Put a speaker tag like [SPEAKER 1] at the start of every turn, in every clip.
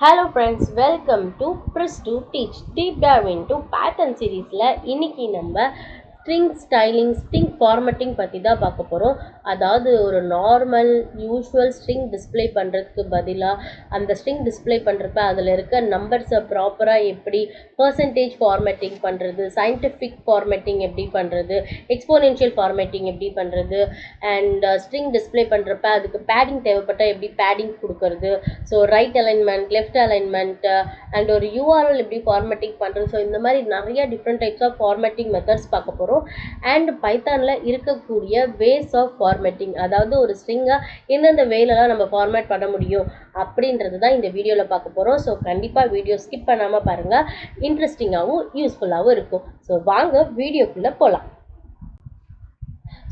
[SPEAKER 1] Hello friends, welcome to Press to Teach. Deep dive into pattern series ல இன்னைக்கு நம்ம string styling string formatting பற்றி தான் பார்க்க போகிறோம். அதாவது ஒரு நார்மல் யூஸ்வல் ஸ்ட்ரிங் டிஸ்பிளே பண்ணுறதுக்கு பதிலாக அந்த ஸ்ட்ரிங் டிஸ்பிளே பண்ணுறப்ப அதில் இருக்க நம்பர்ஸை ப்ராப்பராக எப்படி பர்சன்டேஜ் ஃபார்மேட்டிங் பண்ணுறது, சயின்டிஃபிக் ஃபார்மேட்டிங் எப்படி பண்ணுறது, எக்ஸ்போனென்ஷியல் ஃபார்மேட்டிங் எப்படி பண்ணுறது, அண்ட் ஸ்ட்ரிங் டிஸ்பிளே பண்ணுறப்ப அதுக்கு பேடிங் தேவைப்பட்டால் எப்படி பேடிங் கொடுக்கறது, so right alignment, left alignment, and ஒரு யூஆர்எல் எப்படி ஃபார்மேட்டிங் பண்ணுறது. ஸோ இந்த மாதிரி நிறைய different types of formatting methods பார்க்க போகிறோம். அண்ட் பைத்தானில் இருக்கக்கூடிய வேஸ் ஆஃப் ஃபார்மேட்டிங், அதாவது ஒரு ஸ்ட்ரிங்கை எந்தெந்த வேலெல்லாம் நம்ம ஃபார்மேட் பண்ண முடியும் அப்படின்றது தான் இந்த வீடியோவில் பார்க்க போகிறோம். ஸோ கண்டிப்பாக வீடியோ ஸ்கிப் பண்ணாமல் பாருங்கள், இன்ட்ரெஸ்டிங்காகவும் யூஸ்ஃபுல்லாகவும் இருக்கும். ஸோ வாங்க வீடியோக்குள்ளே போகலாம்.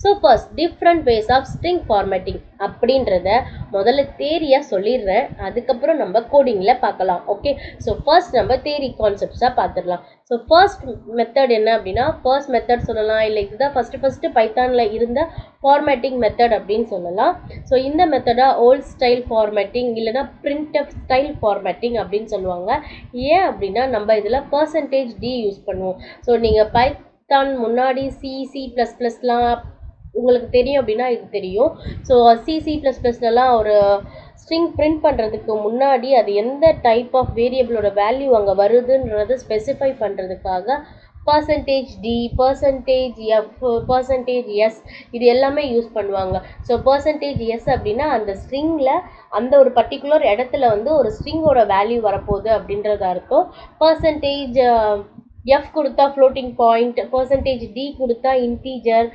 [SPEAKER 1] So first different ways of string formatting அப்படின்றத முதல்ல தேரியாக சொல்லிடுறேன், அதுக்கப்புறம் நம்ம கோடிங்கில் பார்க்கலாம். ஓகே, ஸோ ஃபர்ஸ்ட் நம்ம தேரி கான்செப்ட்ஸாக பார்த்துடலாம். ஸோ ஃபர்ஸ்ட் மெத்தட் என்ன அப்படின்னா, ஃபர்ஸ்ட் மெத்தட் சொல்லலாம், இல்லை இதுதான் ஃபஸ்ட்டு பைத்தானில் இருந்த ஃபார்மேட்டிங் மெத்தட் அப்படின்னு சொல்லலாம். ஸோ இந்த மெத்தடாக ஓல்ட் ஸ்டைல் ஃபார்மேட்டிங் இல்லைனா பிரிண்டப் ஸ்டைல் ஃபார்மேட்டிங் அப்படின்னு சொல்லுவாங்க. ஏன் அப்படின்னா நம்ம இதில் பர்சன்டேஜ் டி யூஸ் பண்ணுவோம். ஸோ நீங்கள் பைத்தான் முன்னாடி C++லாம் உங்களுக்கு தெரியும் அப்படின்னா இது தெரியும். ஸோ C++லாம் ஒரு ஸ்ட்ரிங் பிரிண்ட் பண்ணுறதுக்கு முன்னாடி அது எந்த டைப் ஆஃப் வேரியபிளோட வேல்யூ அங்கே வருதுன்றது ஸ்பெசிஃபை பண்ணுறதுக்காக percentage d, percentage f, percentage s இது எல்லாமே யூஸ் பண்ணுவாங்க. ஸோ பர்சன்டேஜ் எஸ் அப்படின்னா அந்த ஸ்ட்ரிங்கில் அந்த ஒரு பர்டிகுலர் இடத்துல வந்து ஒரு ஸ்ட்ரிங்கோட வேல்யூ வரப்போகுது அப்படின்றது அர்த்தம். பர்சன்டேஜ் எஃப் கொடுத்தா ஃப்ளோட்டிங் பாயிண்ட், பர்சன்டேஜ் டி கொடுத்தா இன்டீஜர்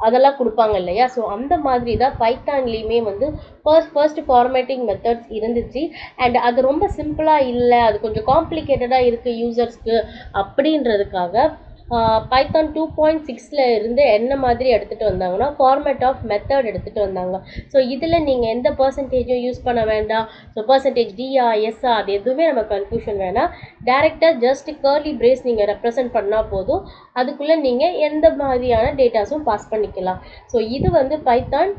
[SPEAKER 1] அதெல்லாம் கொடுப்பாங்க இல்லையா. ஸோ அந்த மாதிரி தான் பைத்தான்லேயுமே வந்து ஃபர்ஸ்ட் ஃபார்மேட்டிங் மெத்தட்ஸ் இருந்துச்சு. அண்ட் அது ரொம்ப சிம்பிளாக இல்லை, அது கொஞ்சம் காம்ப்ளிகேட்டடாக இருக்குது யூசர்ஸ்க்கு அப்படின்றதுக்காக பைத்தான் 2.6 இருந்து என்ன மாதிரி எடுத்துகிட்டு வந்தாங்கன்னா ஃபார்மேட் ஆஃப் மெத்தட் எடுத்துகிட்டு வந்தாங்க. ஸோ இதில் நீங்கள் எந்த பர்சன்டேஜும் யூஸ் பண்ண வேண்டாம். ஸோ பர்சன்டேஜ் டிஆ எஸ்ஆ அது எதுவுமே நம்ம கன்ஃபியூஷன் வேணாம். டேரெக்டாக ஜஸ்ட் கர்லி பிரேஸ் நீங்கள் ரெப்ரசன்ட் பண்ணால் போதும், அதுக்குள்ளே நீங்கள் எந்த மாதிரியான டேட்டாஸும் பாஸ் பண்ணிக்கலாம். ஸோ இது வந்து பைத்தான்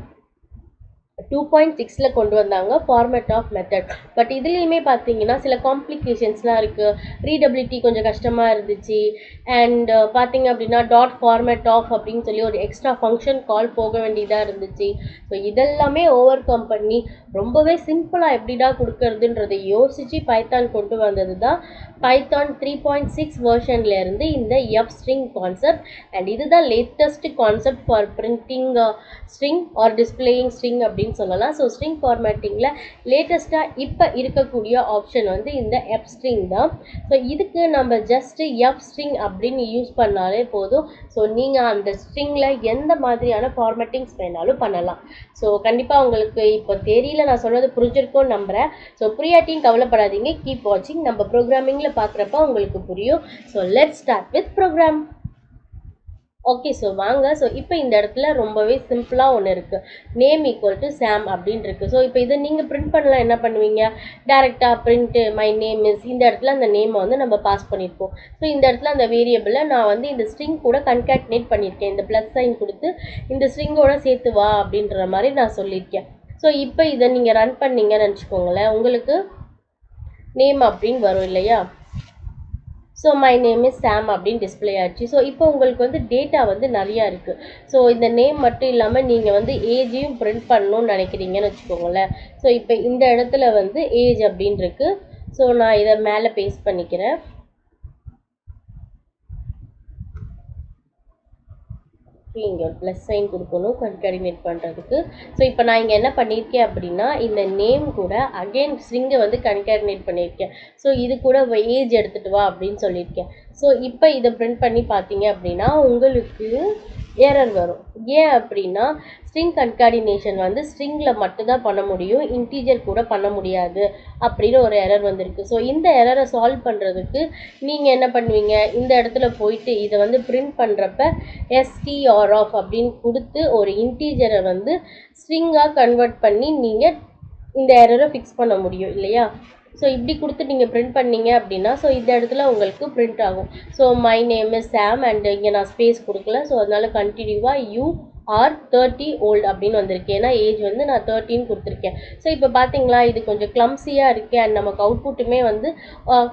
[SPEAKER 1] 2.6 கொண்டு வந்தாங்க ஃபார்மேட் ஆஃப் மெத்தட். பட் இதுலேயுமே பார்த்தீங்கன்னா சில காம்ப்ளிகேஷன்ஸ்லாம் இருக்குது. ரீடபிலிட்டி கொஞ்சம் கஷ்டமாக இருந்துச்சு. அண்ட் பார்த்தீங்க அப்படின்னா டாட் ஃபார்மேட் ஆஃப் அப்படின்னு சொல்லி ஒரு எக்ஸ்ட்ரா ஃபங்க்ஷன் கால் போக வேண்டியதாக இருந்துச்சு. ஸோ இதெல்லாமே ஓவர் கம் பண்ணி ரொம்பவே சிம்பிளாக எப்படிடா கொடுக்கறதுன்றதை யோசித்து பைத்தான் கொண்டு வந்தது தான் பைத்தான் 3.6 வெர்ஷன்லேருந்து இந்த எஃப் ஸ்ட்ரிங் கான்செப்ட். அண்ட் இதுதான் latest concept for printing string or displaying string அப்படின்னு சொல்லலாம். ஸோ ஸ்ட்ரிங் ஃபார்மேட்டிங்கில் லேட்டஸ்ட்டாக இப்போ இருக்கக்கூடிய ஆப்ஷன் வந்து இந்த எஃப் ஸ்ட்ரிங் தான். ஸோ இதுக்கு நம்ம ஜஸ்ட்டு எஃப் ஸ்ட்ரிங் அப்படின்னு யூஸ் பண்ணாலே போதும். ஸோ நீங்கள் அந்த ஸ்ட்ரிங்கில் எந்த மாதிரியான ஃபார்மேட்டிங்ஸ் வேணாலும் பண்ணலாம். ஸோ கண்டிப்பாக உங்களுக்கு இப்போ தெரியல, நான் சொன்னது புரிஞ்சிருக்கும்னு நம்புகிறேன். ஸோ புரியாட்டியும் கவலைப்படாதீங்க, கீப் வாட்சிங், நம்ம ப்ரோக்ராமிங்கில் பார்க்குறப்ப உங்களுக்கு புரியும். So let's start with program. Okay, so வாங்க. ஸோ இப்போ இந்த இடத்துல ரொம்பவே சிம்பிளாக ஒன்று இருக்குது, நேம் ஈக்குவல் டு சாம் அப்படின்னு இருக்குது. ஸோ இப்போ இதை நீங்கள் பிரிண்ட் பண்ணலாம், என்ன பண்ணுவீங்க, டேரெக்டாக பிரிண்ட் மை நேம் இஸ், இந்த இடத்துல அந்த நேமை வந்து நம்ம பாஸ் பண்ணியிருப்போம். ஸோ இந்த இடத்துல அந்த வேரியபிளை நான் வந்து இந்த ஸ்ட்ரிங் கூட கன்கேட்னேட் பண்ணியிருக்கேன், இந்த ப்ளஸ் சைன் கொடுத்து இந்த ஸ்ட்ரிங்கோட சேர்த்து வா அப்படின்ற மாதிரி நான் சொல்லியிருக்கேன். ஸோ இப்போ இதை நீங்கள் ரன் பண்ணீங்கன்னு நினச்சிக்கோங்களேன், உங்களுக்கு நேம் அப்படின்னு வரும் இல்லையா. ஸோ மை நேம் இஸ் சாம் அப்படின்னு டிஸ்பிளே ஆச்சு. ஸோ இப்போ உங்களுக்கு வந்து டேட்டா வந்து நிறையா இருக்குது. ஸோ இந்த நேம் மட்டும் இல்லாமல் நீங்கள் வந்து ஏஜையும் பிரிண்ட் பண்ணணும்னு நினைக்கிறீங்கன்னு வச்சுக்கோங்களேன். ஸோ இப்போ இந்த இடத்துல வந்து ஏஜ் அப்படின்னு இருக்குது. ஸோ நான் இதை மேலே பேஸ்ட் பண்ணிக்கிறேன். இங்கே ஒரு ப்ளஸ் சைன் கொடுக்கணும் கன்கார்டினேட் பண்ணுறதுக்கு. ஸோ இப்போ நான் இங்கே என்ன பண்ணியிருக்கேன் அப்படின்னா இந்த நேம் கூட அகெயின் ஸ்ட்ரிங்கை வந்து கன்கார்டினேட் பண்ணியிருக்கேன். ஸோ இது கூட ஏஜ் எடுத்துகிட்டு வா அப்படின்னு சொல்லியிருக்கேன். ஸோ இப்போ இதை பிரிண்ட் பண்ணி பார்த்தீங்க அப்படின்னா உங்களுக்கு எரர் வரும். ஏன் அப்படின்னா ஸ்ட்ரிங் கன்கார்டினேஷன் வந்து ஸ்ட்ரிங்கில் மட்டும்தான் பண்ண முடியும், இன்டீஜர் கூட பண்ண முடியாது அப்படின்னு ஒரு எரர் வந்திருக்கு. ஸோ இந்த எரரை சால்வ் பண்ணுறதுக்கு நீங்கள் என்ன பண்ணுவீங்க, இந்த இடத்துல போயிட்டு இதை வந்து பிரிண்ட் பண்ணுறப்ப எஸ்டிஆர் ஆஃப் அப்படின்னு கொடுத்து ஒரு இன்டீஜரை வந்து ஸ்ட்ரிங்காக கன்வெர்ட் பண்ணி நீங்கள் இந்த எரரை ஃபிக்ஸ் பண்ண முடியும் இல்லையா. ஸோ இப்படி கொடுத்து நீங்கள் பிரிண்ட் பண்ணீங்க அப்படின்னா ஸோ இந்த இடத்துல உங்களுக்கு பிரிண்ட் ஆகும். So my name is Sam and இங்கே நான் ஸ்பேஸ் கொடுக்கல, ஸோ அதனால் கண்டினியூவாக யூ ஆர் 30 ஓல்டு அப்படின்னு வந்திருக்கு. ஏன்னா ஏஜ் வந்து நான் 13 கொடுத்துருக்கேன். ஸோ இப்போ பார்த்தீங்களா இது கொஞ்சம் கிளம்ஸியாக இருக்குது அண்ட் நமக்கு அவுட்புட்டுமே வந்து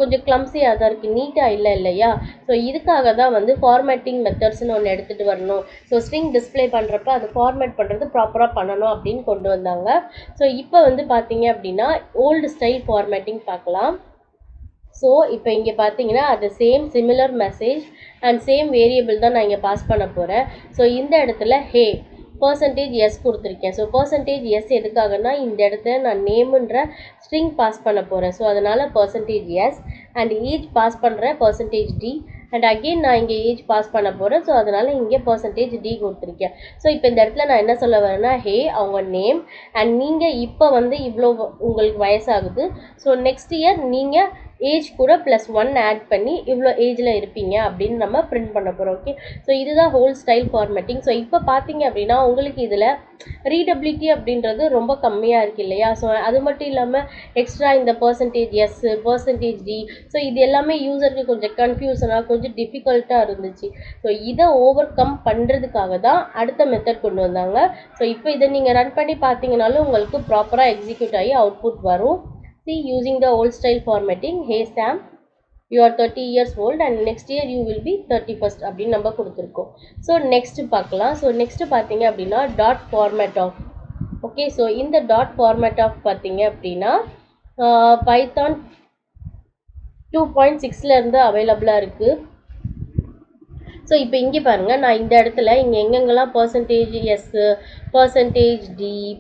[SPEAKER 1] கொஞ்சம் கிளம்ஸியாக தான் இருக்குது, நீட்டாக இல்லை இல்லையா? ஸோ இதுக்காக தான் வந்து ஃபார்மேட்டிங் மெத்தட்ஸ்னு ஒன்று எடுத்துகிட்டு வரணும். ஸோ ஸ்ட்ரிங் டிஸ்பிளே பண்ணுறப்ப அது ஃபார்மேட் பண்ணுறது ப்ராப்பராக பண்ணணும் அப்படின்னு கொண்டு வந்தாங்க. ஸோ இப்போ வந்து பார்த்தீங்க அப்படின்னா ஓல்டு ஸ்டைல் ஃபார்மேட்டிங் பார்க்கலாம். ஸோ இப்போ இங்கே பார்த்தீங்கன்னா அது same similar message and same variable தான் நான் இங்கே பாஸ் பண்ண போகிறேன். ஸோ இந்த இடத்துல ஹே %s கொடுத்துருக்கேன். ஸோ %s எதுக்காகனா இந்த இடத்துல நான் நேமுன்ற ஸ்ட்ரிங் பாஸ் பண்ண போகிறேன். ஸோ அதனால் %s அண்ட் ஏஜ் பாஸ் பண்ணுறேன் %d அண்ட் அகெயின் நான் இங்கே ஏஜ் பாஸ் பண்ண போகிறேன். ஸோ அதனால் இங்கே %d கொடுத்துருக்கேன். ஸோ இப்போ இந்த இடத்துல நான் என்ன சொல்ல வரேன்னா ஹே அவங்க நேம் அண்ட் நீங்கள் இப்போ வந்து இவ்வளோ உங்களுக்கு வயசாகுது. ஸோ நெக்ஸ்ட் இயர் நீங்கள் ஏஜ் கூட +1 ஆட் பண்ணி இவ்வளோ ஏஜில் இருப்பீங்க அப்படின்னு நம்ம பிரிண்ட் பண்ண போகிறோம். ஓகே, ஸோ இதுதான் ஹோல் ஸ்டைல் ஃபார்மேட்டிங். ஸோ இப்போ பார்த்தீங்க அப்படின்னா உங்களுக்கு இதில் ரீடபிலிட்டி அப்படின்றது ரொம்ப கம்மியாக இருக்குது இல்லையா? ஸோ அது மட்டும் இல்லாமல் எக்ஸ்ட்ரா இந்த %s %d ஸோ இது எல்லாமே யூசருக்கு கொஞ்சம் கன்ஃபியூஷனாக கொஞ்சம் டிஃபிகல்ட்டாக இருந்துச்சு. ஸோ இதை ஓவர் கம் பண்ணுறதுக்காக தான் அடுத்த மெத்தட் கொண்டு வந்தாங்க. ஸோ இப்போ இதை நீங்கள் ரன் பண்ணி பார்த்தீங்கனாலும் உங்களுக்கு ப்ராப்பராக எக்ஸிக்யூட் ஆகி அவுட்புட் வரும். See, using the old style formatting, hey Sam, you are 30 years old and next year you will be 31st அப்படின்னு நம்ம கொடுத்துருக்கோம். ஸோ நெக்ஸ்ட் பார்க்கலாம். ஸோ நெக்ஸ்ட் பார்த்தீங்க அப்படின்னா dot format of. Okay, so இந்த டாட் ஃபார்மேட் ஆஃப் பார்த்தீங்க அப்படின்னா Python 2.6 அவைலபிளாக இருக்குது. ஸோ இப்போ இங்கே பாருங்கள், நான் இந்த இடத்துல இங்கே எங்கெங்கெல்லாம் %s %d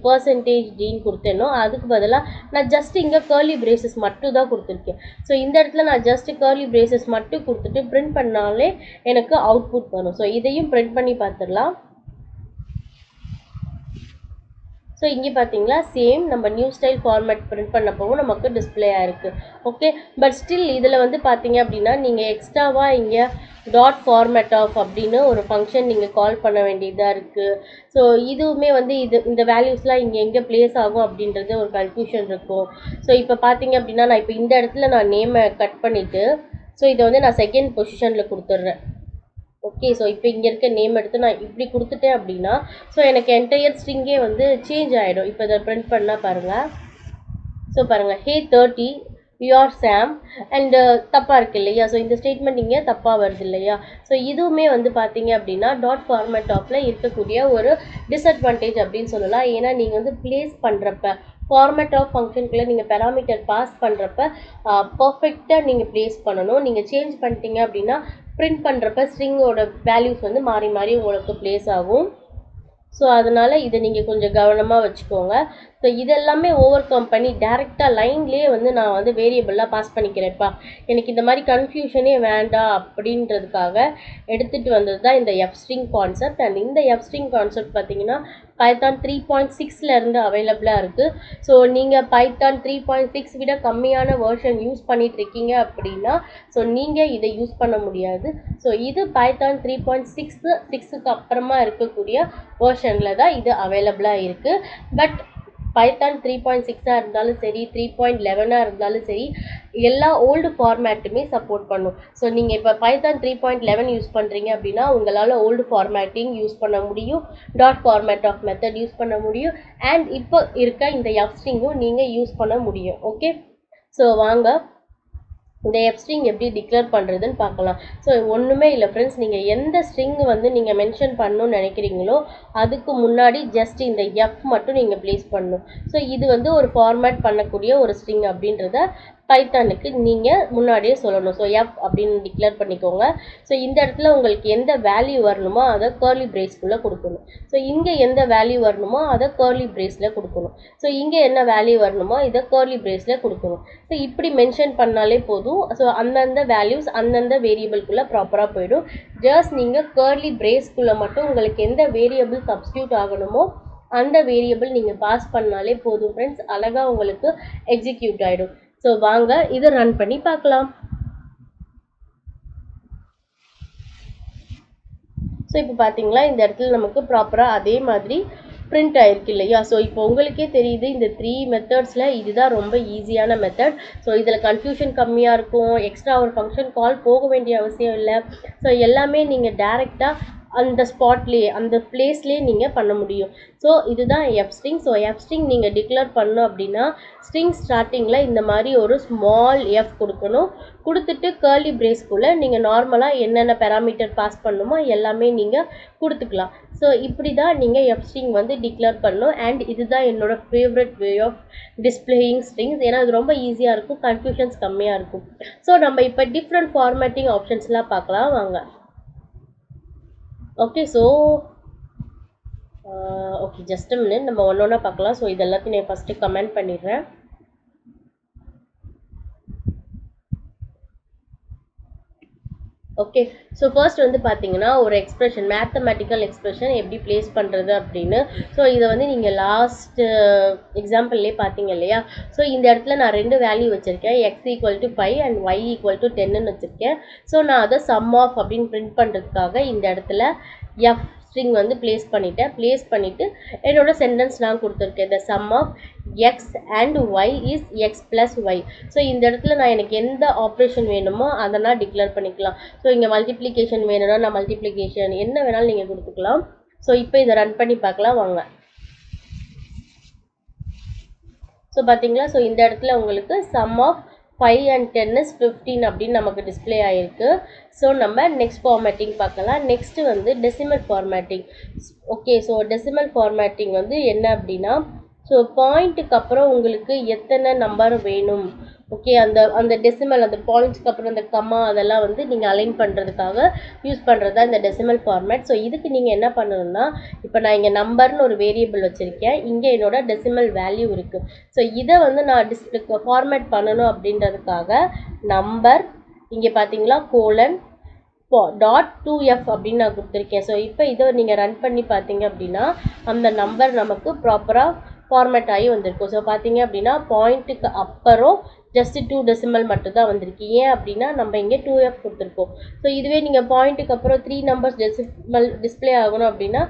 [SPEAKER 1] %dன்னு கொடுத்தேனோ அதுக்கு பதிலாக நான் ஜஸ்ட் இங்கே கர்லி பிரேசஸ் மட்டும் தான் கொடுத்துருக்கேன். ஸோ இந்த இடத்துல நான் ஜஸ்ட் கர்லி பிரேசஸ் மட்டும் கொடுத்துட்டு பிரிண்ட் பண்ணாலே எனக்கு அவுட்புட் வரும். ஸோ இதையும் பிரிண்ட் பண்ணி பார்த்துடலாம். ஸோ இங்கே பார்த்தீங்களா சேம் நம்ம நியூ ஸ்டைல் ஃபார்மேட் பிரிண்ட் பண்ணப்பவும் நமக்கு டிஸ்பிளே ஆயிருக்கு. ஓகே, பட் ஸ்டில் இதில் வந்து பார்த்தீங்க அப்படின்னா நீங்கள் எக்ஸ்ட்ராவாக இங்கே டாட் ஃபார்மேட் ஆஃப் அப்படின்னு ஒரு ஃபங்க்ஷன் நீங்கள் கால் பண்ண வேண்டியதாக இருக்குது. ஸோ இதுவுமே வந்து இந்த வேல்யூஸ்லாம் இங்கே எங்கே ப்ளேஸ் ஆகும் அப்படின்றது ஒரு கன்ஃபியூஷன் இருக்கும். ஸோ இப்போ பார்த்தீங்க அப்படின்னா நான் இப்போ இந்த இடத்துல நான் நேமை கட் பண்ணிவிட்டு ஸோ இதை வந்து நான் செகண்ட் பொசிஷனில் கொடுத்துட்றேன். ஓகே, ஸோ இப்போ இங்கே இருக்க நேம் எடுத்து நான் இப்படி கொடுத்துட்டேன் அப்படின்னா ஸோ எனக்கு என்டையர் ஸ்ட்ரிங்கே வந்து சேஞ்ச் ஆகிடும். இப்போ இதை பிரிண்ட் பண்ணால் பாருங்கள். ஸோ பாருங்கள், ஹே 30 யூ ஆர் சாம் அண்ட் தப்பாக இருக்குது இல்லையா? ஸோ இந்த ஸ்டேட்மெண்ட் இங்கே தப்பாக வருது இல்லையா? ஸோ இதுவுமே வந்து பார்த்தீங்க அப்படின்னா டாட் ஃபார்மேட் ஆஃபில் இருக்கக்கூடிய ஒரு டிஸ்அட்வான்டேஜ் அப்படின்னு சொல்லலாம். ஏன்னா நீங்கள் வந்து ப்ளேஸ் பண்ணுறப்ப ஃபார்மேட் ஆஃப் ஃபங்க்ஷனுக்குள்ளே நீங்கள் பேராமீட்டர் பாஸ் பண்ணுறப்ப பர்ஃபெக்டாக நீங்கள் ப்ளேஸ் பண்ணணும். நீங்கள் சேஞ்ச் பண்ணிட்டீங்க அப்படின்னா பிரிண்ட் பண்ணுறப்ப ஸ்ட்ரிங்கோட வேல்யூஸ் வந்து மாறி மாறி உங்களுக்கு ப்ளேஸ் ஆகும். ஸோ அதனால் இதை நீங்கள் கொஞ்சம் கவனமாக வச்சுக்கோங்க. ஸோ இதெல்லாமே ஓவர் கம் பண்ணி டேரெக்டாக லைன்லேயே வந்து நான் வந்து வேரியபிளாக பாஸ் பண்ணிக்கிறேன்ப்பா, எனக்கு இந்த மாதிரி கன்ஃபியூஷனே வேண்டாம் அப்படின்றதுக்காக எடுத்துகிட்டு வந்தது தான் இந்த F-string கான்செப்ட். அண்ட் இந்த F-string கான்செப்ட் பார்த்தீங்கன்னா பைத்தான் 3.6 அவைலபிளாக இருக்குது. ஸோ நீங்கள் பைத்தான் 3.6 விட கம்மியான வேர்ஷன் யூஸ் பண்ணிகிட்ருக்கீங்க அப்படின்னா ஸோ நீங்கள் இதை யூஸ் பண்ண முடியாது. ஸோ இது பைத்தான் 3.6க்கு அப்புறமா இருக்கக்கூடிய வேர்ஷனில் தான் இது அவைலபிளாக இருக்குது. பட் பைத்தான் 3.6 இருந்தாலும் சரி 3.11 இருந்தாலும் சரி எல்லா ஓல்டு ஃபார்மேட்டுமே சப்போர்ட் பண்ணும். ஸோ நீங்கள் இப்போ பைத்தான் 3.11 யூஸ் பண்ணுறீங்க அப்படின்னா உங்களால் ஓல்டு ஃபார்மேட்டிங் யூஸ் பண்ண முடியும், dot format of method use பண்ண முடியும் அண்ட் இப்போ இருக்க இந்த F-stringகும் நீங்கள் யூஸ் பண்ண முடியும். ஓகே, ஸோ வாங்க இந்த F-string எப்படி டிக்ளேர் பண்ணுறதுன்னு பார்க்கலாம். ஸோ ஒன்றுமே இல்லை ஃப்ரெண்ட்ஸ், நீங்கள் எந்த ஸ்ட்ரிங் வந்து நீங்கள் மென்ஷன் பண்ணணும்னு நினைக்கிறீங்களோ அதுக்கு முன்னாடி ஜஸ்ட் இந்த F மட்டும் நீங்கள் ப்ளேஸ் பண்ணணும். ஸோ இது வந்து ஒரு ஃபார்மேட் பண்ணக்கூடிய ஒரு ஸ்ட்ரிங் அப்படின்றத பைத்தானுக்கு நீங்கள் முன்னாடியே சொல்லணும். ஸோ F அப்படின்னு டிக்ளேர் பண்ணிக்கோங்க. ஸோ இந்த இடத்துல உங்களுக்கு எந்த வேல்யூ வரணுமோ அதை கர்லி பிரேஸ்க்குள்ளே கொடுக்கணும். ஸோ இங்கே எந்த வேல்யூ வரணுமோ அதை கர்லி பிரேஸில் கொடுக்கணும். ஸோ இங்கே என்ன வேல்யூ வரணுமோ இதை கர்லி பிரேஸில் கொடுக்கணும். ஸோ இப்படி மென்ஷன் பண்ணாலே போதும். ஸோ அந்தந்த வேல்யூஸ் அந்தந்த வேரியபிள்குள்ளே ப்ராப்பராக போயிடும். ஜஸ்ட் நீங்கள் கர்லி பிரேஸ்க்குள்ளே மட்டும் உங்களுக்கு எந்த வேரியபிள் சப்ஸ்டியூட் ஆகணுமோ அந்த வேரியபிள் நீங்கள் பாஸ் பண்ணாலே போதும் ஃப்ரெண்ட்ஸ், அழகாக உங்களுக்கு எக்ஸிக்யூட் ஆகிடும். ஸோ வாங்க இதை ரன் பண்ணி பார்க்கலாம். ஸோ இப்போ பார்த்தீங்களா இந்த இடத்துல நமக்கு ப்ராப்பராக அதே மாதிரி பிரிண்ட் ஆயிருக்கு இல்லையா? ஸோ இப்போ உங்களுக்கே தெரியுது இந்த 3 மெத்தட்ஸில் இதுதான் ரொம்ப ஈஸியான மெத்தட். ஸோ இதில் கன்ஃபியூஷன் கம்மியாக இருக்கும், எக்ஸ்ட்ரா ஒரு ஃபங்க்ஷன் கால் போக வேண்டிய அவசியம் இல்லை. ஸோ எல்லாமே நீங்கள் டேரெக்டாக அந்த ஸ்பாட்லேயே அந்த பிளேஸ்லேயே நீங்கள் பண்ண முடியும். ஸோ இதுதான் F string. So F string நீங்கள் டிக்ளேர் பண்ணணும் அப்படின்னா ஸ்ட்ரிங் ஸ்டார்டிங்கில் இந்த மாதிரி ஒரு ஸ்மால் எஃப் கொடுக்கணும். கொடுத்துட்டு கர்லி பிரேஸ்க்குள்ளே நீங்கள் நார்மலாக என்னென்ன பேராமீட்டர் பாஸ் பண்ணணுமோ எல்லாமே நீங்கள் கொடுத்துக்கலாம். ஸோ இப்படி தான் நீங்கள் எஃப் ஸ்ட்ரிங் வந்து டிக்ளேர் பண்ணணும். அண்ட் இதுதான் என்னோட favourite way of displaying strings. ஏன்னா அது ரொம்ப ஈஸியாக இருக்கும், கன்ஃபியூஷன்ஸ் கம்மியாக இருக்கும். ஸோ நம்ம இப்போ டிஃப்ரெண்ட் ஃபார்மேட்டிங் ஆப்ஷன்ஸ்லாம் பார்க்கலாம் வாங்க. Okay, so okay, just a minute, நம்ம ஒன்று ஒன்றா பார்க்கலாம். ஸோ இது எல்லாத்தையும் நான் ஃபஸ்ட்டு கமெண்ட் பண்ணிடுறேன். ஓகே, ஸோ ஃபர்ஸ்ட் வந்து பார்த்தீங்கன்னா ஒரு எக்ஸ்பிரஷன், மேத்தமெட்டிக்கல் எக்ஸ்பிரஷன் எப்படி ப்ளேஸ் பண்ணுறது அப்படின்னு. ஸோ இதை வந்து நீங்கள் லாஸ்ட் எக்ஸாம்பிள்லேயே பார்த்தீங்க இல்லையா. ஸோ இந்த இடத்துல நான் 2 வேல்யூ வச்சுருக்கேன், x = 5 அண்ட் y = 10ன்னு வச்சுருக்கேன். ஸோ நான் அதை சம் ஆஃப் அப்படின்னு பிரிண்ட் பண்ணுறதுக்காக இந்த இடத்துல எஃப் ஸ்ட்ரிங் வந்து ப்ளேஸ் பண்ணிவிட்டு என்னோட சென்டென்ஸ் நான் கொடுத்துருக்கேன். The sum of x and y is x plus y. So இந்த இடத்துல நான் எனக்கு எந்த ஆப்ரேஷன் வேணுமோ அதை நான் டிக்ளேர் பண்ணிக்கலாம். ஸோ இங்கே மல்டிப்ளிகேஷன் வேணும்னா நான் மல்டிப்ளிகேஷன் என்ன வேணாலும் நீங்கள் கொடுத்துக்கலாம். ஸோ இப்போ இதை ரன் பண்ணி பார்க்கலாம் வாங்க. ஸோ பார்த்தீங்களா, ஸோ இந்த இடத்துல உங்களுக்கு சம் ஆஃப் 5 and 10 is 15 அப்படின்னு நமக்கு டிஸ்பிளே ஆகிருக்கு. ஸோ நம்ம நெக்ஸ்ட் ஃபார்மேட்டிங் பார்க்கலாம். நெக்ஸ்ட்டு வந்து decimal formatting. Okay, so decimal formatting வந்து என்ன அப்படின்னா, ஸோ பாயிண்ட்டுக்கு அப்புறம் உங்களுக்கு எத்தனை நம்பர் வேணும், ஓகே, அந்த டெசிமல் அந்த பாயிண்ட்ஸ்க்கு அப்புறம் அந்த கம்மா அதெல்லாம் வந்து நீங்கள் அலைன் பண்ணுறதுக்காக யூஸ் பண்ணுறது தான் இந்த டெசிமல் ஃபார்மேட். ஸோ இதுக்கு நீங்கள் என்ன பண்ணணும்னா, இப்போ நான் இங்கே நம்பர்னு ஒரு வேரியபிள் வச்சுருக்கேன், இங்கே என்னோட டெசிமல் வேல்யூ இருக்குது. ஸோ இதை வந்து நான் ஃபார்மேட் பண்ணணும் அப்படின்றதுக்காக நம்பர் இங்கே பார்த்தீங்களா :2f அப்படின்னு நான் கொடுத்துருக்கேன். ஸோ இப்போ இதை நீங்கள் ரன் பண்ணி பார்த்தீங்க அப்படின்னா அந்த நம்பர் நமக்கு ப்ராப்பராக ஃபார்மேட் ஆகி வந்திருக்கும். ஸோ பார்த்தீங்க அப்படின்னா பாயிண்ட்டுக்கு அப்புறம் ஜஸ்ட் 2 டெசிமல் மட்டும் தான் வந்திருக்கு. ஏன் அப்படின்னா நம்ம இங்கே 2f கொடுத்துருக்கோம். ஸோ இதுவே நீங்கள் பாயிண்ட்டுக்கு அப்புறம் 3 நம்பர்ஸ் டெசிமல் டிஸ்பிளே ஆகணும் அப்படின்னா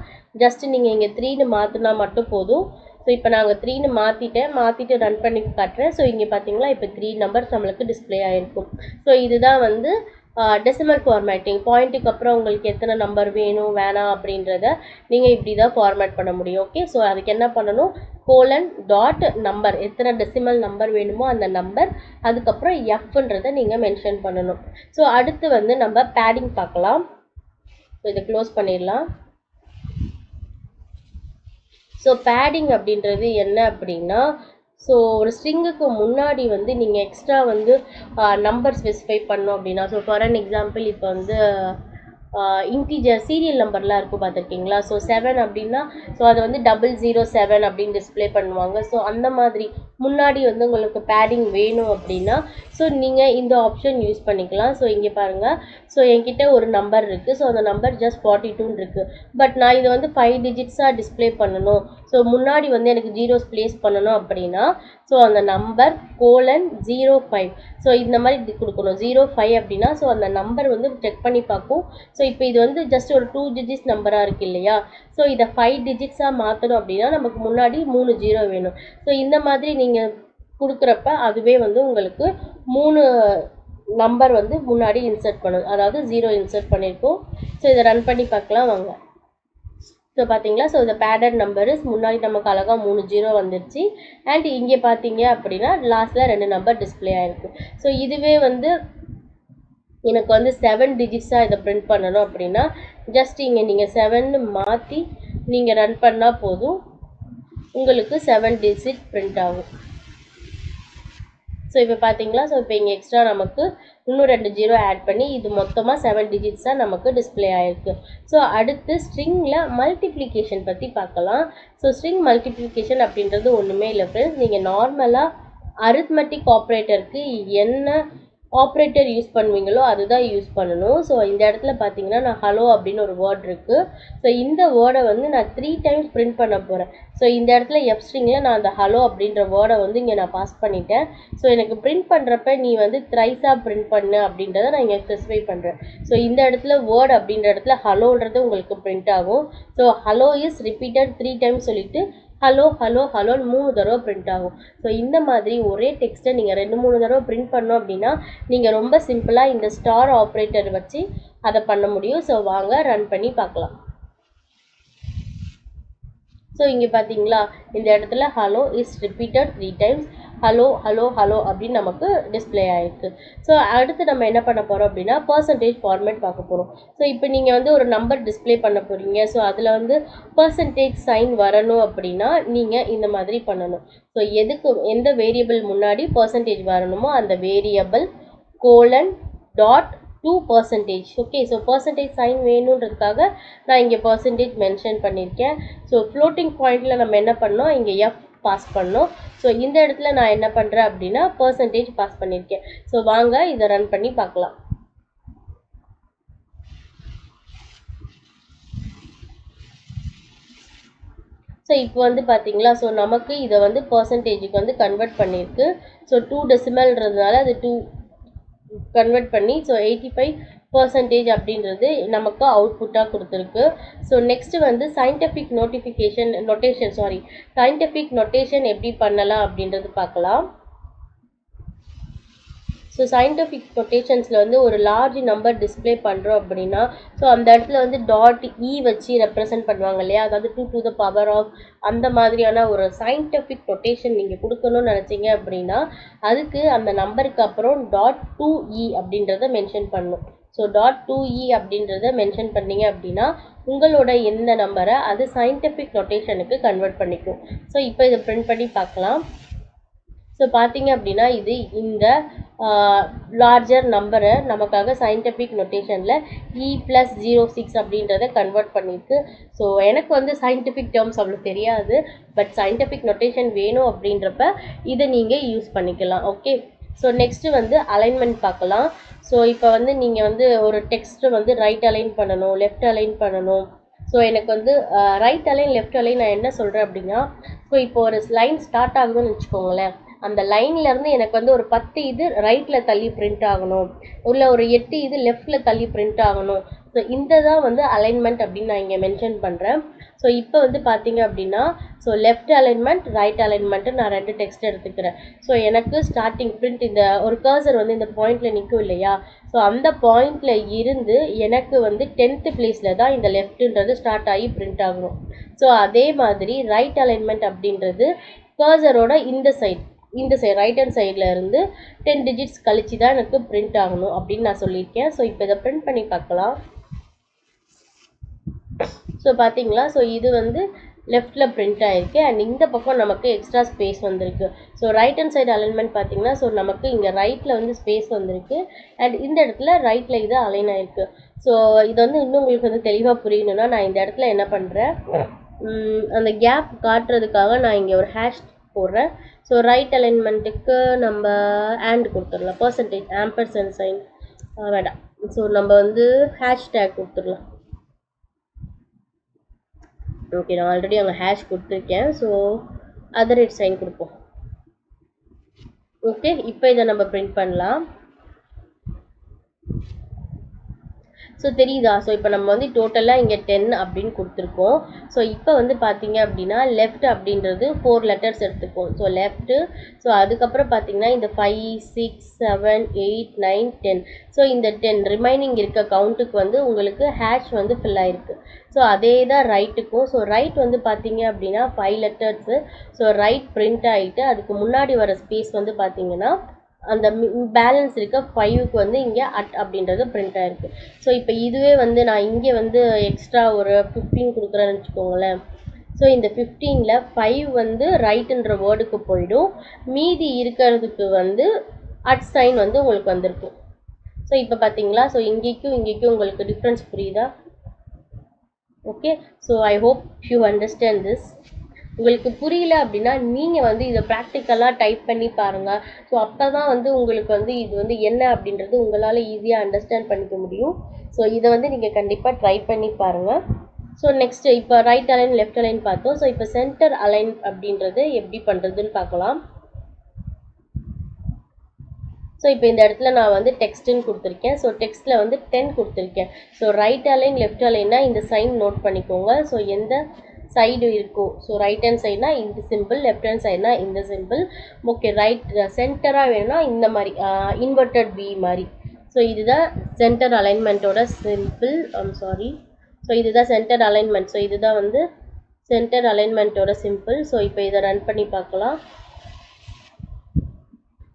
[SPEAKER 1] ஜஸ்ட் நீங்கள் இங்கே 3ன்னு மாற்றினா மட்டும் போதும். ஸோ இப்போ நாங்கள் 3ன்னு மாற்றிட்டு ரன் பண்ணி காட்டுறேன். ஸோ இங்கே பார்த்தீங்களா இப்போ 3 நம்பர்ஸ் நம்மளுக்கு டிஸ்பிளே ஆகிருக்கும். ஸோ இதுதான் வந்து டெசிமல் ஃபார்மேட்டிங். பாயிண்ட்டுக்கு அப்புறம் உங்களுக்கு எத்தனை நம்பர் வேணும் வேணாம் அப்படின்றத நீங்கள் இப்படி தான் ஃபார்மேட் பண்ண முடியும். ஓகே, ஸோ அதுக்கு என்ன பண்ணணும், :நம்பர் எத்தனை டெசிமல் நம்பர் வேணுமோ அந்த நம்பர், அதுக்கப்புறம் எஃப்ன்றதை நீங்கள் மென்ஷன் பண்ணணும். ஸோ அடுத்து வந்து நம்ம பேடிங் பார்க்கலாம். ஸோ இதை க்ளோஸ் பண்ணிடலாம். ஸோ பேடிங் அப்படின்றது என்ன அப்படின்னா, ஸோ ஒரு ஸ்ட்ரிங்குக்கு முன்னாடி வந்து நீங்கள் எக்ஸ்ட்ரா வந்து நம்பர் ஸ்பெசிஃபை பண்ணோம் அப்படின்னா, ஸோ ஃபார் அன் எக்ஸாம்பிள் இப்போ வந்து இன்டீஜர் சீரியல் நம்பர்லாம் இருக்கும் பார்த்துருக்கீங்களா. ஸோ 7 அப்படின்னா ஸோ அதை வந்து 007 அப்படின்னு டிஸ்பிளே பண்ணுவாங்க. ஸோ அந்த மாதிரி முன்னாடி வந்து உங்களுக்கு பேடிங் வேணும் அப்படின்னா ஸோ நீங்கள் இந்த ஆப்ஷன் யூஸ் பண்ணிக்கலாம். ஸோ இங்கே பாருங்கள், ஸோ என்கிட்ட ஒரு நம்பர் இருக்குது. ஸோ அந்த நம்பர் ஜஸ்ட் 42 இருக்குது. பட் நான் இதை வந்து 5 டிஜிட்ஸாக டிஸ்பிளே பண்ணணும், ஸோ முன்னாடி வந்து எனக்கு ஜீரோஸ் ப்ளேஸ் பண்ணணும் அப்படின்னா ஸோ அந்த நம்பர் :05. ஸோ இந்த மாதிரி கொடுக்கணும். 05 அப்படின்னா ஸோ அந்த நம்பர் வந்து செக் பண்ணி பார்க்கும். ஸோ இப்போ இது வந்து ஜஸ்ட் ஒரு 2 டிஜிட்ஸ் நம்பராக இருக்குது இல்லையா. ஸோ இதை 5 டிஜிட்ஸாக மாற்றணும் அப்படின்னா நமக்கு முன்னாடி 3 ஜீரோ வேணும். ஸோ இந்த மாதிரி நீங்கள் கொடுக்குறப்ப அதுவே வந்து உங்களுக்கு 3 நம்பர் வந்து முன்னாடி இன்சர்ட் பண்ணும், அதாவது 0 இன்சர்ட் பண்ணியிருக்கோம். ஸோ இதை ரன் பண்ணி பார்க்கலாம் வாங்க. ஸோ பார்த்தீங்களா, ஸோ இந்த பேடட் நம்பரு முன்னாடி நமக்கு அழகாக 3 ஜீரோ வந்துடுச்சு. அண்ட் இங்கே பார்த்தீங்க அப்படின்னா லாஸ்ட்டில் 2 நம்பர் டிஸ்பிளே ஆகிருக்கு. ஸோ இதுவே வந்து எனக்கு வந்து 7 டிஜிட்ஸாக இதை பிரிண்ட் பண்ணணும் அப்படின்னா ஜஸ்ட் இங்கே நீங்கள் 7ன்னு மாற்றி நீங்கள் ரன் பண்ணால் போதும், உங்களுக்கு 7 டிஜிட் பிரிண்ட் ஆகும். ஸோ இப்போ பார்த்தீங்களா, ஸோ இப்போ இங்கே எக்ஸ்ட்ரா நமக்கு இன்னும் 2 ஜீரோ ஆட் பண்ணி இது மொத்தமாக 7 டிஜிட்ஸாக நமக்கு டிஸ்பிளே ஆகிருக்கு. ஸோ அடுத்து ஸ்ட்ரிங்கில் மல்டிப்ளிகேஷன் பற்றி பார்க்கலாம். ஸோ ஸ்ட்ரிங் மல்டிப்ளிகேஷன் அப்படின்றது ஒன்றுமே இல்லை ஃப்ரெண்ட்ஸ். நீங்கள் நார்மலாக அரித்மெட்டிக் ஆப்ரேட்டருக்கு என்ன ஆப்ரேட்டர் யூஸ் பண்ணுவீங்களோ அதுதான் யூஸ் பண்ணணும். ஸோ இந்த இடத்துல பார்த்தீங்கன்னா நான் ஹலோ அப்படின்னு ஒரு வேர்ட் இருக்குது. ஸோ இந்த வேர்டை வந்து நான் 3 டைம்ஸ் பிரிண்ட் பண்ண போகிறேன். ஸோ இந்த இடத்துல எஃப் ஸ்ட்ரிங்கில் நான் அந்த ஹலோ அப்படின்ற வேர்டை வந்து இங்கே நான் பாஸ் பண்ணிட்டேன். ஸோ எனக்கு பிரிண்ட் பண்ணுறப்ப நீ வந்து த்ரைஸாக பிரிண்ட் பண்ணு அப்படின்றத நான் இங்கே ஸ்பெசிஃபை பண்ணுறேன். ஸோ இந்த இடத்துல வேர்ட் அப்படின்ற இடத்துல ஹலோன்றது உங்களுக்கு பிரிண்ட் ஆகும். So hello is repeated 3 times சொல்லிட்டு ஹலோ ஹலோ ஹலோன்னு 3 தடவை பிரிண்ட் ஆகும். ஸோ இந்த மாதிரி ஒரே டெக்ஸ்ட்டை நீங்கள் 2-3 தடவை பிரிண்ட் பண்ணோம் அப்படின்னா நீங்கள் ரொம்ப சிம்பிளாக இந்த ஸ்டார் ஆப்ரேட்டர் வச்சு அதை பண்ண முடியும். ஸோ வாங்க ரன் பண்ணி பார்க்கலாம். ஸோ இங்கே பார்த்தீங்களா, இந்த இடத்துல hello is repeated 3 times. Hello hello hello அப்படின்னு நமக்கு டிஸ்பிளே ஆகிருக்கு. ஸோ அடுத்து நம்ம என்ன பண்ண போகிறோம் அப்படின்னா பர்சன்டேஜ் ஃபார்மேட் பார்க்க போகிறோம். ஸோ இப்போ நீங்கள் வந்து ஒரு நம்பர் டிஸ்பிளே பண்ண போகிறீங்க. ஸோ அதில் வந்து பர்சன்டேஜ் சைன் வரணும் அப்படின்னா நீங்கள் இந்த மாதிரி பண்ணணும். ஸோ எந்த வேரியபிள் முன்னாடி பர்சன்டேஜ் வரணுமோ அந்த variable colon dot 2%. Okay, so percentage sign வேணுன்றதுக்காக நான் இங்கே பர்சன்டேஜ் மென்ஷன் பண்ணியிருக்கேன். ஸோ ஃப்ளோட்டிங் பாயிண்டில் நம்ம என்ன பண்ணோம், இங்கே எஃப் பாஸ் பண்ணோம். ஸோ இந்த இடத்துல நான் என்ன பண்ணுறேன் அப்படின்னா பர்சன்டேஜ் பாஸ் பண்ணியிருக்கேன். ஸோ வாங்க இதை ரன் பண்ணி பார்க்கலாம். ஸோ இப்போ வந்து பார்த்தீங்களா, ஸோ நமக்கு இதை வந்து பர்சன்டேஜுக்கு வந்து கன்வெர்ட் பண்ணியிருக்கு. ஸோ 2 டெசிமல்ன்றதுனால அது 2 கன்வெர்ட் பண்ணி ஸோ 85% அப்படின்றது நமக்கு அவுட்புட்டாக கொடுத்துருக்கு. ஸோ நெக்ஸ்ட்டு வந்து சயின்டிஃபிக் நொட்டேஷன் எப்படி பண்ணலாம் அப்படின்றது பார்க்கலாம். ஸோ சயின்டிஃபிக் நொட்டேஷன்ஸில் வந்து ஒரு லார்ஜ் நம்பர் டிஸ்பிளே பண்ணுறோம் அப்படின்னா ஸோ அந்த இடத்துல வந்து டாட் இ வச்சு ரெப்ரசன்ட் பண்ணுவாங்க இல்லையா, அதாவது 2 to the power of அந்த மாதிரியான ஒரு சயின்டிஃபிக் நொட்டேஷன் நீங்கள் கொடுக்கணும்னு நினச்சிங்க அப்படின்னா அதுக்கு அந்த நம்பருக்கு அப்புறம் .2e அப்படின்றத மென்ஷன் பண்ணணும். ஸோ .2e அப்படின்றத மென்ஷன் பண்ணிங்க அப்படின்னா உங்களோட எந்த நம்பரை அது சயின்டிஃபிக் நொட்டேஷனுக்கு கன்வெர்ட் பண்ணிக்கும். ஸோ இப்போ இதை பிரிண்ட் பண்ணி பார்க்கலாம். ஸோ பார்த்தீங்க அப்படின்னா இது இந்த லார்ஜர் நம்பரை நமக்காக சயின்டிஃபிக் நொட்டேஷனில் E+06 அப்படின்றத கன்வெர்ட் பண்ணியிருக்கு. ஸோ எனக்கு வந்து சயின்டிஃபிக் டேர்ம்ஸ் அவ்வளோ தெரியாது, பட் சயின்டிஃபிக் நொட்டேஷன் வேணும் அப்படின்றப்ப இதை நீங்கள் யூஸ் பண்ணிக்கலாம். ஓகே, ஸோ நெக்ஸ்ட்டு வந்து அலைன்மெண்ட் பார்க்கலாம். ஸோ இப்போ வந்து நீங்கள் வந்து ஒரு டெக்ஸ்ட்டை வந்து ரைட் அலைன் பண்ணணும், லெஃப்ட் அலைன் பண்ணணும். ஸோ எனக்கு வந்து ரைட் அலைன் லெஃப்ட் அலைன் நான் என்ன சொல்கிறேன் அப்படின்னா ஸோ இப்போ ஒரு லைன் ஸ்டார்ட் ஆகுதுன்னு வச்சுக்கோங்களேன், அந்த லைன்லேருந்து எனக்கு வந்து ஒரு 10 இது ரைட்டில் தள்ளி பிரிண்ட் ஆகணும், இல்லை ஒரு 8 இது லெஃப்டில் தள்ளி பிரிண்ட் ஆகணும். ஸோ இந்த தான் வந்து அலைன்மெண்ட் அப்படின்னு நான் இங்கே மென்ஷன் பண்ணுறேன். ஸோ இப்போ வந்து பார்த்தீங்க அப்படின்னா so left alignment right alignment நான் 2 டெக்ஸ்ட் எடுத்துக்கிறேன். ஸோ எனக்கு ஸ்டார்டிங் பிரிண்ட் இந்த ஒரு கர்சர் வந்து இந்த பாயிண்டில் நிற்கும் இல்லையா, ஸோ அந்த பாயிண்டில் இருந்து எனக்கு வந்து 10th பிளேஸில் தான் இந்த லெஃப்ட்டுன்றது ஸ்டார்ட் ஆகி பிரிண்ட் ஆகணும். ஸோ அதே மாதிரி ரைட் அலைன்மெண்ட் அப்படின்றது கர்சரோட இந்த சைட் ரைட் ஹேண்ட் சைடில் இருந்து 10 digits கழிச்சு தான் எனக்கு பிரிண்ட் ஆகணும் அப்படின்னு நான் சொல்லியிருக்கேன். ஸோ இப்போ இதை பிரிண்ட் பண்ணி பார்க்கலாம். ஸோ பார்த்தீங்களா, ஸோ இது வந்து லெஃப்டில் பிரிண்ட் ஆகிருக்கு அண்ட் இந்த பக்கம் நமக்கு எக்ஸ்ட்ரா ஸ்பேஸ் வந்திருக்கு. So right hand side alignment பார்த்தீங்கன்னா ஸோ நமக்கு இங்கே ரைட்டில் வந்து ஸ்பேஸ் வந்திருக்கு அண்ட் இந்த இடத்துல ரைட்டில் இது அலைன் ஆகிருக்கு. ஸோ இது வந்து இன்னும் உங்களுக்கு வந்து தெளிவாக புரியணும்னா நான் இந்த இடத்துல என்ன பண்ணுறேன், அந்த கேப் காட்டுறதுக்காக நான் இங்கே ஒரு ஹேஷ் போடுறேன். ஸோ ரைட் அலைன்மெண்ட்டுக்கு நம்ம ஆண்ட் கொடுத்துடலாம், பர்சன்டேஜ் ஆம்பர்சன்ட் சைன் வேண்டாம். ஸோ நம்ம வந்து ஹேஷ்டேக் கொடுத்துடலாம். ஓகே, நான் ஆல்ரெடி அங்கே ஹேஷ் கொடுத்துருக்கேன். ஸோ அதர் சைன் கொடுப்போம். ஓகே, இப்போ இதை நம்ம பிரிண்ட் பண்ணலாம். ஸோ தெரியுதா, ஸோ இப்போ நம்ம வந்து டோட்டலாக இங்கே 10 அப்படின்னு கொடுத்துருக்கோம். ஸோ இப்போ வந்து பார்த்தீங்க அப்படின்னா லெஃப்ட் அப்படின்றது 4 லெட்டர்ஸ் எடுத்துப்போம். ஸோ லெஃப்ட்டு, ஸோ அதுக்கப்புறம் பார்த்தீங்கன்னா இந்த 5 6 7 8 9 10. ஸோ இந்த 10 ரிமைனிங் இருக்க கவுண்ட்டுக்கு வந்து உங்களுக்கு ஹேஷ் வந்து ஃபில் ஆகிருக்கு. ஸோ அதே தான் ரைட்டுக்கும். ஸோ ரைட் வந்து பார்த்தீங்க அப்படின்னா 5 லெட்டர்ஸு. ஸோ ரைட் பிரிண்ட் ஆகிட்டு அதுக்கு முன்னாடி வர ஸ்பேஸ் வந்து பார்த்தீங்கன்னா அந்த பேலன்ஸ் இருக்க 5க்கு வந்து இங்கே அட் அப்படின்றது பிரிண்ட் ஆகிருக்கு. ஸோ இப்போ இதுவே வந்து நான் இங்கே வந்து எக்ஸ்ட்ரா ஒரு 15 கொடுக்குறேன்னு வச்சுக்கோங்களேன். ஸோ இந்த 15ல் 5 வந்து ரைட்டுன்ற வேர்டுக்கு போயிடும், மீதி இருக்கிறதுக்கு வந்து அட் சைன் வந்து உங்களுக்கு வந்திருக்கும். ஸோ இப்போ பார்த்தீங்களா, ஸோ இங்கேக்கும் உங்களுக்கு டிஃப்ரென்ஸ் புரியுதா? Okay, so I hope you understand this. உங்களுக்கு புரியல அப்படின்னா நீங்கள் வந்து இதை ப்ராக்டிக்கலாக டைப் பண்ணி பாருங்கள். ஸோ அப்போ தான் வந்து உங்களுக்கு வந்து இது வந்து என்ன அப்படின்றது உங்களால் ஈஸியாக அண்டர்ஸ்டாண்ட் பண்ணிக்க முடியும். ஸோ இதை வந்து நீங்கள் கண்டிப்பாக ட்ரை பண்ணி பாருங்கள். ஸோ நெக்ஸ்ட்டு இப்போ ரைட் அலைன் லெஃப்ட் அலைன் பார்த்தோம். ஸோ இப்போ சென்டர் அலைன் அப்படின்றது எப்படி பண்ணுறதுன்னு பார்க்கலாம். ஸோ இப்போ இந்த இடத்துல நான் வந்து டெக்ஸ்ட்டுன்னு கொடுத்துருக்கேன். ஸோ டெக்ஸ்ட்டில் வந்து 10 கொடுத்துருக்கேன். ஸோ ரைட் அலைன் லெஃப்ட் அலைன்னா இந்த சைன் நோட் பண்ணிக்கோங்க. ஸோ எந்த சைடு இருக்கும், ஸோ ரைட் ஹேண்ட் சைட்னா இந்த சிம்பிள், லெஃப்ட் ஹேண்ட் சைட்னா இந்த சிம்பிள். ஓகே, ரைட் சென்டராக வேணும்னா இந்த மாதிரி இன்வெர்டட் வி மாதிரி. ஸோ இதுதான் சென்டர் அலைன்மெண்ட்டோட சிம்பிள். சாரி. ஸோ இதுதான் சென்டர் அலைன்மெண்ட். ஸோ இதுதான் வந்து சென்டர் அலைன்மெண்ட்டோட சிம்பிள். ஸோ இப்போ இதை ரன் பண்ணி பார்க்கலாம்.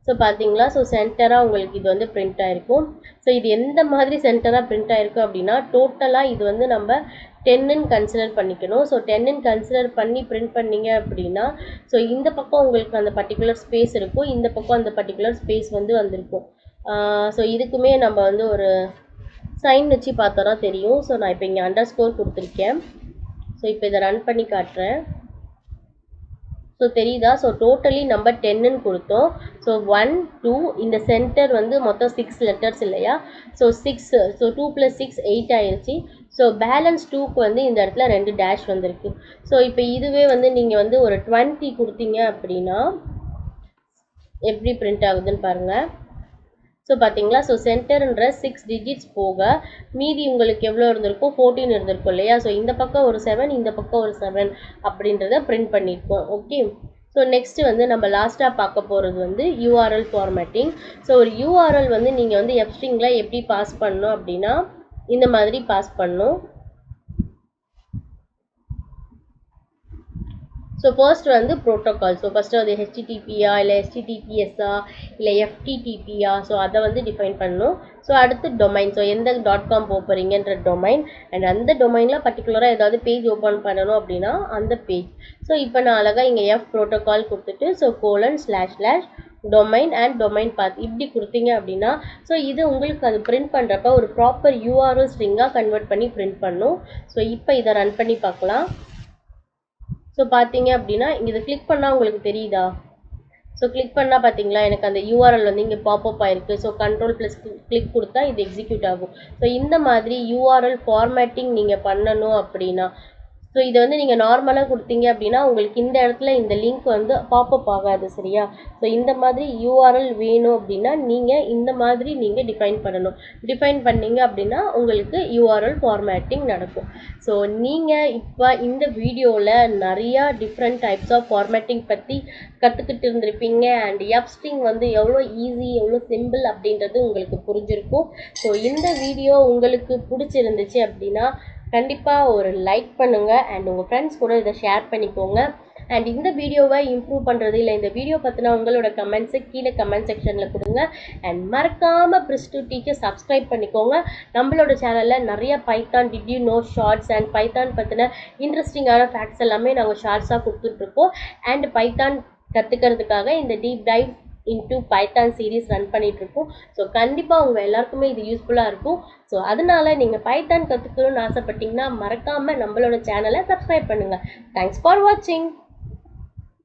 [SPEAKER 1] ஸோ பார்த்தீங்களா, ஸோ சென்டராக உங்களுக்கு இது வந்து பிரிண்ட் ஆகிருக்கும். ஸோ இது எந்த மாதிரி சென்டராக பிரிண்ட் ஆகிருக்கும் அப்படின்னா, டோட்டலாக இது வந்து நம்ம 10ன்னு கன்சிடர் பண்ணிக்கணும். ஸோ 10ன்னு கன்சிடர் பண்ணி பிரிண்ட் பண்ணிங்க அப்படின்னா, ஸோ இந்த பக்கம் உங்களுக்கு அந்த பர்டிகுலர் ஸ்பேஸ் இருக்கும், இந்த பக்கம் அந்த பர்டிகுலர் ஸ்பேஸ் வந்து வந்திருக்கும். ஸோ இதுக்குமே நம்ம வந்து ஒரு சைன் வச்சு பார்த்தோன்னா தெரியும். ஸோ நான் இப்போ இங்கே அண்டர்ஸ்கோர் கொடுத்துருக்கேன். ஸோ இப்போ இதை ரன் பண்ணி காட்டுறேன். ஸோ தெரியுதா, ஸோ டோட்டலி நம்ம 10ன்னு கொடுத்தோம். ஸோ 1 2 இந்த சென்டர் வந்து மொத்தம் 6 லெட்டர்ஸ் இல்லையா. ஸோ 6, ஸோ 2 + 6 8 ஆயிடுச்சு. ஸோ பேலன்ஸ் 2க்கு வந்து இந்த இடத்துல 2 டேஷ் வந்திருக்கு. ஸோ இப்போ இதுவே வந்து நீங்கள் வந்து ஒரு 20 கொடுத்தீங்க அப்படின்னா எப்படி பிரிண்ட் ஆகுதுன்னு பாருங்கள். ஸோ பார்த்தீங்களா, ஸோ சென்டர்ன்ற 6 டிஜிட்ஸ் போக மீதி உங்களுக்கு எவ்வளோ இருந்திருக்கும், 14 இருந்திருக்கும் இல்லையா. ஸோ இந்த பக்கம் ஒரு 7, இந்த பக்கம் ஒரு 7 அப்படின்றத பிரிண்ட் பண்ணியிருக்கோம். ஓகே. ஸோ நெக்ஸ்ட்டு வந்து நம்ம லாஸ்ட்டாக பார்க்க போகிறது வந்து யூஆர்எல் ஃபார்மேட்டிங். ஸோ ஒரு யூஆர்எல் வந்து நீங்கள் வந்து எஃப்ஸ்ட்ரிங்கில் எப்படி பாஸ் பண்ணணும் அப்படின்னா இந்த மாதிரி பாஸ் பண்ணணும். ஸோ ஃபர்ஸ்ட் வந்து ப்ரோட்டோகால். ஸோ ஃபஸ்ட்டு அது ஹெச்டிடிபியா இல்லை எஸ்டிடிபிஎஸ்ஸா இல்லை எஃப்டிடிபியா, ஸோ அதை வந்து டிஃபைன் பண்ணணும். ஸோ அடுத்து டொமைன். ஸோ எந்த .com போக போகிறீங்கன்ற டொமைன், அண்ட் அந்த டொமைனில் பர்டிகுலராக ஏதாவது பேஜ் ஓப்பன் பண்ணணும் அப்படின்னா அந்த பேஜ். ஸோ இப்போ நான் அழகாக இங்கே எஃப் ப்ரோட்டோகால் கொடுத்துட்டு ஸோ :// டொமைன் அண்ட் டொமைன் பாத் இப்படி கொடுத்தீங்க அப்படின்னா ஸோ இது உங்களுக்கு அது பிரிண்ட் பண்ணுறப்ப ஒரு ப்ராப்பர் யூஆர்எல் ஸ்ட்ரிங்காக கன்வெர்ட் பண்ணி பிரிண்ட் பண்ணும். ஸோ இப்போ இதை ரன் பண்ணி பார்க்கலாம். ஸோ பார்த்தீங்க அப்படின்னா இதை கிளிக் பண்ணால் உங்களுக்கு தெரியுதா. ஸோ கிளிக் பண்ணால் பார்த்தீங்களா எனக்கு அந்த யூஆர்எல் வந்து இங்கே பாப்அப் ஆயிருக்கு. ஸோ Ctrl+ கிளிக் கொடுத்தா இது எக்ஸிக்யூட் ஆகும். ஸோ இந்த மாதிரி யூஆர்எல் ஃபார்மேட்டிங் நீங்கள் பண்ணணும் அப்படின்னா ஸோ இதை வந்து நீங்கள் நார்மலாக கொடுத்தீங்க அப்படின்னா உங்களுக்கு இந்த இடத்துல இந்த லிங்க் வந்து பாப்அப் ஆகாது சரியா. ஸோ இந்த மாதிரி யூஆர்எல் வேணும் அப்படின்னா நீங்கள் இந்த மாதிரி நீங்கள் டிஃபைன் பண்ணணும். டிஃபைன் பண்ணீங்க அப்படின்னா உங்களுக்கு யூஆர்எல் ஃபார்மேட்டிங் நடக்கும். ஸோ நீங்கள் இப்போ இந்த வீடியோவில் நிறையா டிஃப்ரெண்ட் டைப்ஸ் ஆஃப் ஃபார்மேட்டிங் பற்றி கற்றுக்கிட்டு இருந்திருப்பீங்க. அண்ட் எஃப்ஸ்ட்ரிங் வந்து எவ்வளோ ஈஸி எவ்வளோ சிம்பிள் அப்படின்றது உங்களுக்கு புரிஞ்சிருக்கும். ஸோ இந்த வீடியோ உங்களுக்கு பிடிச்சிருந்துச்சு அப்படின்னா கண்டிப்பாக ஒரு லைக் பண்ணுங்கள் அண்ட் உங்கள் ஃப்ரெண்ட்ஸ் கூட இதை ஷேர் பண்ணிக்கோங்க. அண்ட் இந்த வீடியோவை இம்ப்ரூவ் பண்ணுறது இல்லை இந்த வீடியோ பற்றின உங்களோட கமெண்ட்ஸை கீழே கமெண்ட் செக்ஷனில் கொடுங்க. அண்ட் மறக்காமல் Press2 Teach சப்ஸ்கிரைப் பண்ணிக்கோங்க. நம்மளோட சேனலில் நிறைய Python did you know shorts and Python பற்றின இன்ட்ரெஸ்டிங்கான ஃபேக்ட்ஸ் எல்லாமே நாங்கள் ஷார்ட்ஸாக கொடுத்துட்ருக்கோம். அண்ட் பைத்தான் கற்றுக்கிறதுக்காக இந்த deep dive into Python series run பண்ணிகிட்ருக்கோம். ஸோ கண்டிப்பாக உங்கள் எல்லாருக்குமே இது யூஸ்ஃபுல்லாக இருக்கும். ஸோ அதனால் நீங்கள் பைத்தான் கற்றுக்கணும்னு ஆசைப்பட்டீங்கன்னா மறக்காமல் நம்மளோட சேனலை சப்ஸ்கிரைப் பண்ணுங்கள். தேங்க்ஸ் ஃபார் வாட்சிங்.